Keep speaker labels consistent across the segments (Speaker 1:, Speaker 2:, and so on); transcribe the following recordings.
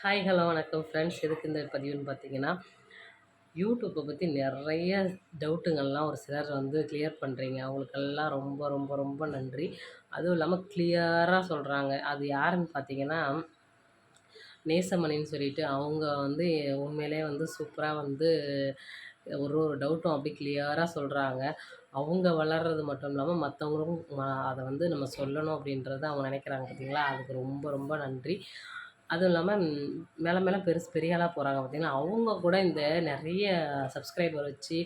Speaker 1: Hi hello வணக்கம் friends. எதுக்கு இந்த பதிவுன்னு பார்த்தீங்கன்னா, யூடியூப்பை பற்றி நிறைய டவுட்டுங்கள்லாம் ஒரு சிலர் வந்து கிளியர் பண்ணுறீங்க. அவங்களுக்கெல்லாம் ரொம்ப ரொம்ப ரொம்ப நன்றி. அதுவும் இல்லாமல் கிளியராக சொல்கிறாங்க. அது யாருன்னு பார்த்தீங்கன்னா, நேசமணின்னு சொல்லிட்டு அவங்க வந்து உண்மையிலே வந்து சூப்பராக வந்து ஒரு ஒரு டவுட்டும் அப்படி கிளியராக சொல்கிறாங்க. அவங்க வளர்றது மட்டும் இல்லாமல் மற்றவங்களும் அதை வந்து நம்ம சொல்லணும் அப்படின்றத அவங்க நினைக்கிறாங்க பார்த்தீங்களா, அதுக்கு ரொம்ப ரொம்ப நன்றி. அதுவும் இல்லாமல் மேலே மேலே பெரிய ஆளா போகிறாங்க பார்த்தீங்களா, அவங்க கூட இந்த நிறைய சப்ஸ்கிரைபர் வச்சு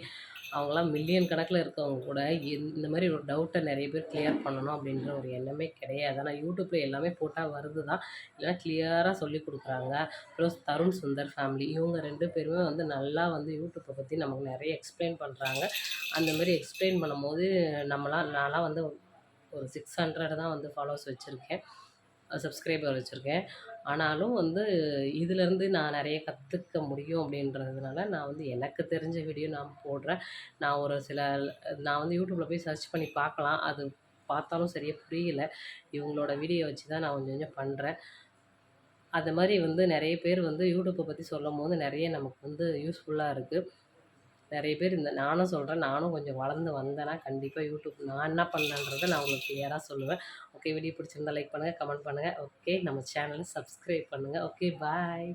Speaker 1: அவங்களாம் மில்லியன் கணக்கில் இருக்கவங்க கூட இந்த மாதிரி ஒரு டவுட்டை நிறைய பேர் கிளியர் பண்ணணும் அப்படின்ற ஒரு எண்ணமே கிடையாது. ஆனால் யூடியூப்பில் எல்லாமே போட்டால் வருது தான், இல்லைனா கிளியராக சொல்லி கொடுக்குறாங்க. ப்ளஸ் தருண் சுந்தர் ஃபேமிலி இவங்க 2 பேருமே வந்து நல்லா வந்து யூடியூப்பை பற்றி நமக்கு நிறைய எக்ஸ்பிளைன் பண்ணுறாங்க. அந்த மாதிரி எக்ஸ்பிளைன் பண்ணும்போது நான்லாம் வந்து ஒரு 600 தான் வந்து ஃபாலோவர்ஸ் வச்சுருக்கேன், சப்ஸ்கிரைபர் வச்சுருக்கேன். ஆனாலும் வந்து இதிலேருந்து நான் நிறைய கற்றுக்க முடியும் அப்படின்றதுனால நான் வந்து எனக்கு தெரிஞ்ச வீடியோ நான் போடுறேன். நான் ஒரு சில நான் வந்து யூடியூப்பில் போய் சர்ச் பண்ணி பார்க்கலாம். அது பார்த்தாலும் சரியாக புரியல. இவங்களோட வீடியோ வச்சு தான் நான் கொஞ்சம் கொஞ்சம் பண்ணுறேன். அது மாதிரி வந்து நிறைய பேர் வந்து யூடியூப்பை பற்றி சொல்லும்போது நிறைய நமக்கு வந்து யூஸ்ஃபுல்லாக இருக்குது. நிறைய பேர் நானும் சொல்கிறேன், நானும் கொஞ்சம் வளர்ந்து வந்தேன்னா கண்டிப்பாக யூடியூப் நான் என்ன பண்ணேன்றதை நான் உங்களுக்கு கிளியராக சொல்லுவேன். ஓகே, வீடியோ பிடிச்சிருந்தா லைக் பண்ணுங்கள், கமெண்ட் பண்ணுங்கள். ஓகே, நம்ம சேனலை சப்ஸ்கிரைப் பண்ணுங்கள். ஓகே, பாய்.